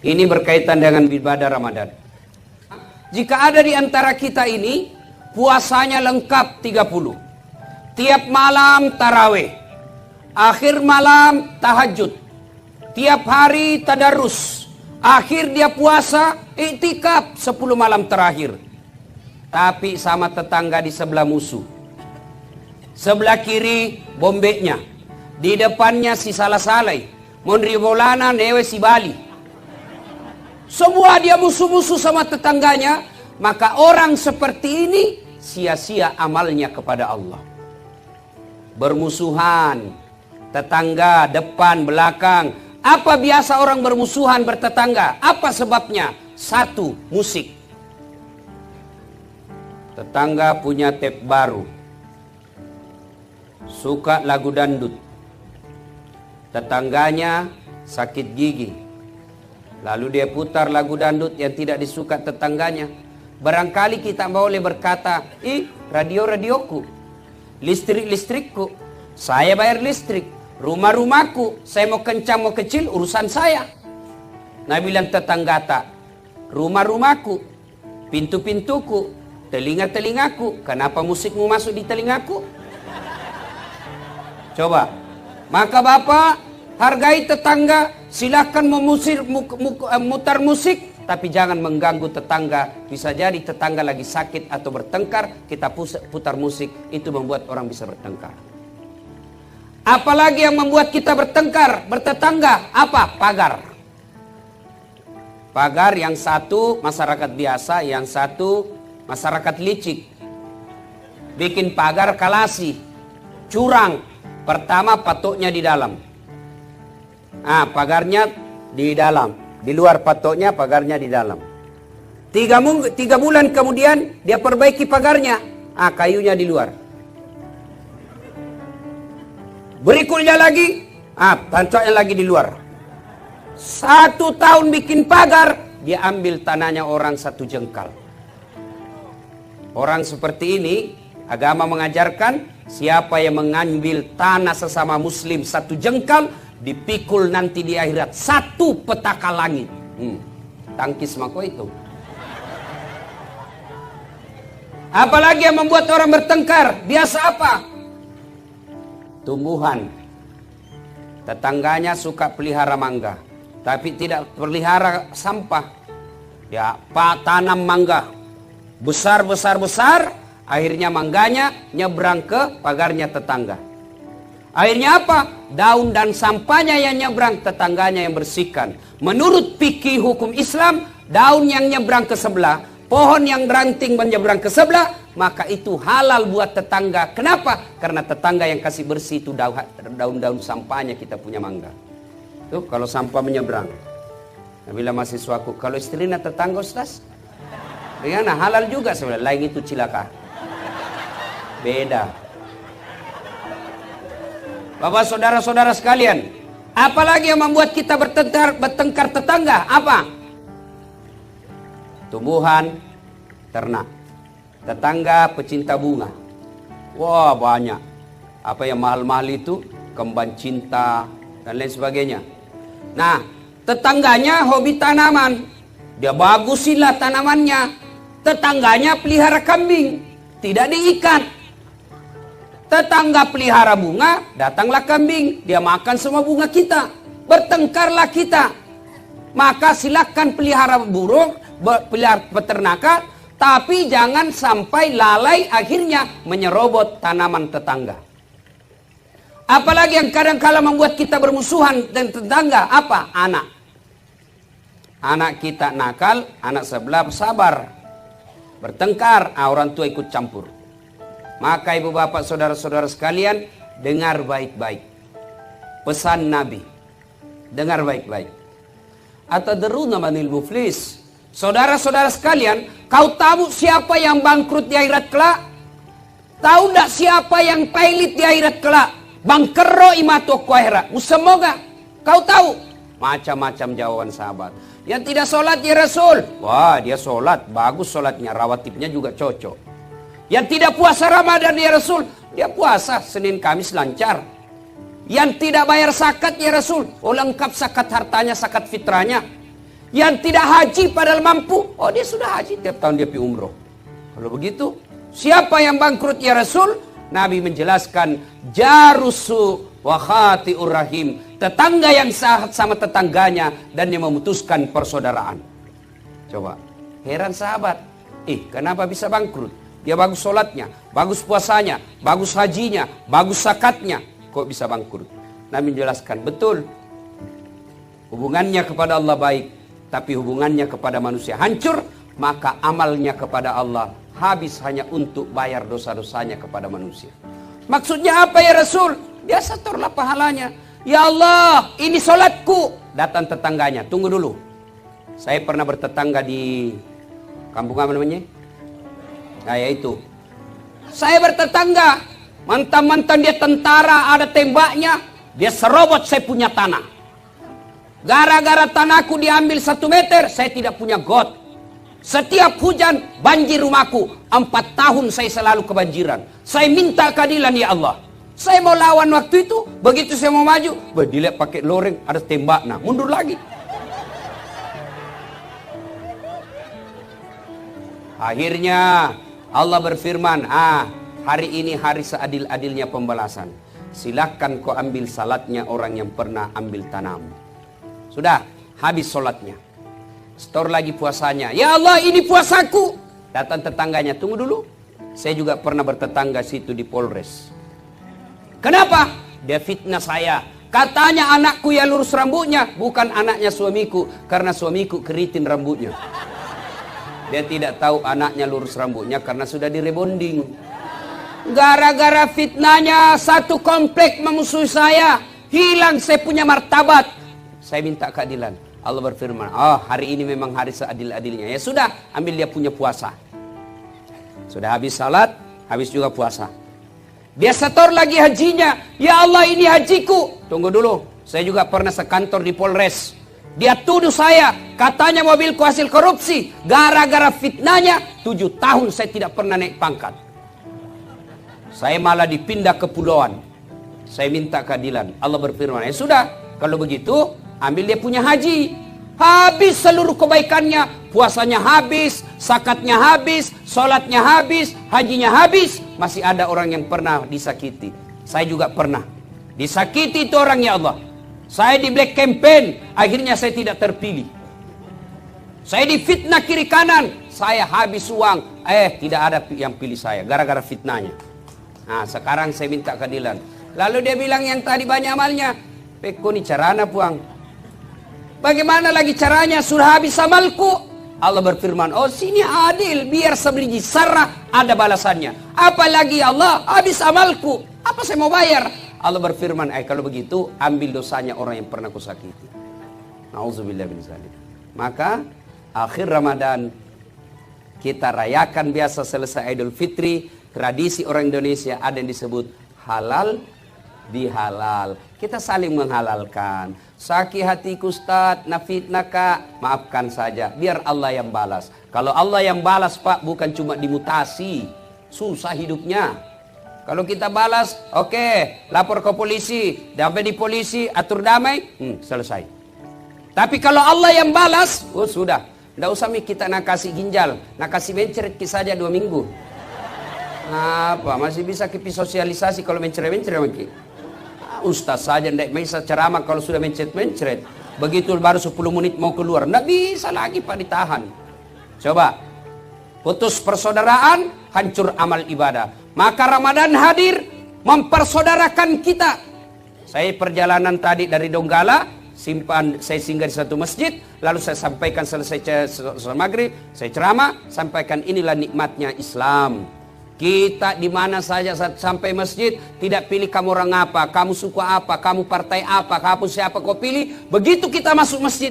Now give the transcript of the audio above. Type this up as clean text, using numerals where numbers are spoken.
Ini berkaitan dengan ibadah Ramadan. Jika ada di antara kita ini puasanya lengkap 30. Tiap malam tarawih. Akhir malam tahajud. Tiap hari tadarus. Akhir dia puasa iktikaf 10 malam terakhir. Tapi sama tetangga di sebelah musuh. Sebelah kiri bombeknya. Di depannya si salah-salai. Mondri Bolana newe si Bali. Semua dia musuh-musuh sama tetangganya. Maka orang seperti ini sia-sia amalnya kepada Allah. Bermusuhan. Tetangga, depan, belakang. Apa biasa orang bermusuhan bertetangga? Apa sebabnya? Satu, musik. Tetangga punya tape baru. Suka lagu dangdut. Tetangganya sakit gigi. Lalu dia putar lagu dangdut yang tidak disuka tetangganya. Barangkali kita boleh berkata, radio-radioku, listrik-listrikku, saya bayar listrik, rumah-rumahku, saya mau kencang mau kecil urusan saya. Nah bilang tetangga tak, rumah-rumahku, pintu-pintuku, telinga-telingaku, kenapa musikmu masuk di telingaku? Coba, maka Bapak hargai tetangga, silahkan mutar musik, tapi jangan mengganggu tetangga. Bisa jadi tetangga lagi sakit atau bertengkar, kita putar musik, itu membuat orang bisa bertengkar. Apalagi yang membuat kita bertengkar, bertetangga, apa? Pagar. Pagar yang satu masyarakat biasa, yang satu masyarakat licik. Bikin pagar kalasi, curang. Pertama patoknya di dalam. Pagarnya di dalam. Di luar patoknya, pagarnya di dalam. 3 bulan kemudian dia perbaiki pagarnya. Kayunya di luar. Berikutnya lagi, patoknya lagi di luar. 1 tahun bikin pagar, dia ambil tanahnya orang 1 jengkal. Orang seperti ini, agama mengajarkan siapa yang mengambil tanah sesama muslim 1 jengkal, dipikul nanti di akhirat 1 petaka langit. Tangkis mako itu. Apalagi yang membuat orang bertengkar? Biasa apa? Tumbuhan. Tetangganya suka pelihara mangga, tapi tidak pelihara sampah. Ya, tanam mangga besar, akhirnya mangganya nyebrang ke pagarnya tetangga. Akhirnya apa? Daun dan sampahnya yang nyebrang, tetangganya yang bersihkan. Menurut fikih hukum Islam, daun yang nyebrang ke sebelah, pohon yang ranting menyeberang ke sebelah, maka itu halal buat tetangga. Kenapa? Karena tetangga yang kasih bersih itu daun-daun sampahnya kita punya mangga. Tuh kalau sampah menyeberang. Nah, bila mahasiswaku, kalau istrinya tetangga Ustaz, bagaimana? Halal juga sebenarnya. Lain itu cilaka. Beda. Bapak saudara-saudara sekalian, apalagi yang membuat kita bertengkar tetangga? Apa? Tumbuhan, ternak. Tetangga pecinta bunga. Wah banyak. Apa yang mahal-mahal itu? Kembang cinta dan lain sebagainya. Nah, tetangganya hobi tanaman. Dia bagusinlah tanamannya. Tetangganya pelihara kambing. Tidak diikat. Tetangga pelihara bunga, datanglah kambing. Dia makan semua bunga kita. Bertengkarlah kita. Maka silakan pelihara burung, pelihara peternakan, tapi jangan sampai lalai akhirnya menyerobot tanaman tetangga. Apalagi yang kadang-kala membuat kita bermusuhan dengan tetangga, apa? Anak. Anak kita nakal, anak sebelah sabar. Bertengkar, orang tua ikut campur. Maka ibu bapak saudara-saudara sekalian, dengar baik-baik pesan Nabi. Dengar baik-baik. Atadruna manil muflis. Saudara-saudara sekalian, kau tahu siapa yang bangkrut di akhirat kelak? Tahu tidak siapa yang pailit di akhirat kelak? Bangkero imato kuahira. Semoga kau tahu. Macam-macam jawaban sahabat. Yang tidak sholat ya Rasul. Wah dia sholat, bagus sholatnya, rawatibnya juga cocok. Yang tidak puasa Ramadan ya Rasul, dia puasa Senin Kamis lancar. Yang tidak bayar zakat ya Rasul, lengkap zakat hartanya, zakat fitrahnya. Yang tidak haji padahal mampu, oh dia sudah haji, tiap tahun dia pergi umroh. Kalau begitu, siapa yang bangkrut ya Rasul? Nabi menjelaskan, jarusu wa khati'ur rahim, tetangga yang sahat sama tetangganya dan yang memutuskan persaudaraan. Coba, heran sahabat, kenapa bisa bangkrut? Dia bagus sholatnya, bagus puasanya, bagus hajinya, bagus zakatnya, kok bisa bangkrut? Nabi menjelaskan, betul, hubungannya kepada Allah baik, tapi hubungannya kepada manusia hancur, maka amalnya kepada Allah habis hanya untuk bayar dosa-dosanya kepada manusia. Maksudnya apa ya Rasul? Dia setorlah pahalanya. Ya Allah, ini sholatku. Datang tetangganya, tunggu dulu. Saya pernah bertetangga di kampung apa namanya? Nah yaitu, saya bertetangga, mantan-mantan dia tentara, ada tembaknya, dia serobot saya punya tanah. Gara-gara tanahku diambil 1 meter, saya tidak punya got. Setiap hujan, banjir rumahku. 4 tahun saya selalu kebanjiran. Saya minta keadilan ya Allah. Saya mau lawan waktu itu, begitu saya mau maju, dilihat pakai loreng, ada tembak, nah mundur lagi. Akhirnya Allah berfirman, hari ini hari seadil-adilnya pembalasan. Silakan kau ambil salatnya orang yang pernah ambil tanahmu. Sudah, habis sholatnya. Setor lagi puasanya. Ya Allah, ini puasaku. Datang tetangganya, tunggu dulu. Saya juga pernah bertetangga situ di Polres. Kenapa? Dia fitnah saya. Katanya anakku yang lurus rambutnya, bukan anaknya suamiku. Karena suamiku keritin rambutnya. Dia tidak tahu anaknya lurus rambutnya karena sudah direbonding. Gara-gara fitnahnya, satu komplek memusuhi saya. Hilang saya punya martabat. Saya minta keadilan. Allah berfirman, hari ini memang hari seadil-adilnya. Ya sudah, ambil dia punya puasa. Sudah habis salat, habis juga puasa. Dia setor lagi hajinya. Ya Allah, ini hajiku. Tunggu dulu, saya juga pernah sekantor di Polres. Dia tuduh saya, katanya mobilku hasil korupsi. Gara-gara fitnahnya, 7 tahun saya tidak pernah naik pangkat. Saya malah dipindah ke pulauan. Saya minta keadilan. Allah berfirman, ya sudah, kalau begitu ambil dia punya haji. Habis seluruh kebaikannya. Puasanya habis, zakatnya habis, sholatnya habis, hajinya habis. Masih ada orang yang pernah disakiti. Saya juga pernah disakiti itu orang, ya Allah. Saya di black campaign, akhirnya saya tidak terpilih. Saya difitnah kiri kanan, saya habis uang, tidak ada yang pilih saya gara-gara fitnahnya. Nah sekarang saya minta keadilan. Lalu dia bilang yang tadi banyak amalnya, peko ni carana puang. Bagaimana lagi caranya? Sudah habis amalku. Allah berfirman, sini adil, biar sebeliji sarah ada balasannya. Apalagi Allah, habis amalku, apa saya mau bayar? Allah berfirman, kalau begitu ambil dosanya orang yang pernah kusakiti. Nauzubillah min dzalik. Maka akhir Ramadan kita rayakan biasa selesai Idul Fitri. Tradisi orang Indonesia ada yang disebut halal bihalal. Kita saling menghalalkan. Sakit hatiku Ustaz, nafitnah kak, maafkan saja, biar Allah yang balas. Kalau Allah yang balas Pak, bukan cuma dimutasi, susah hidupnya. Kalau kita balas, oke, lapor ke polisi, damai di polisi, atur damai, selesai. Tapi kalau Allah yang balas, sudah, tidak usah kita nak kasih ginjal, nak kasih mencret saja 2 minggu. Apa, masih bisa kita sosialisasi kalau mencret-mencret lagi. Ustaz saja tidak bisa ceramah kalau sudah mencret-mencret. Begitu baru 10 menit mau keluar, tidak bisa lagi Pak ditahan. Coba, putus persaudaraan, hancur amal ibadah. Maka Ramadan hadir mempersaudarakan kita. Saya perjalanan tadi dari Donggala, saya singgah di satu masjid, lalu saya sampaikan selesai maghrib, saya ceramah, sampaikan inilah nikmatnya Islam. Kita di mana saja sampai masjid, tidak pilih kamu orang apa, kamu suku apa, kamu partai apa, kamu siapa kau pilih. Begitu kita masuk masjid,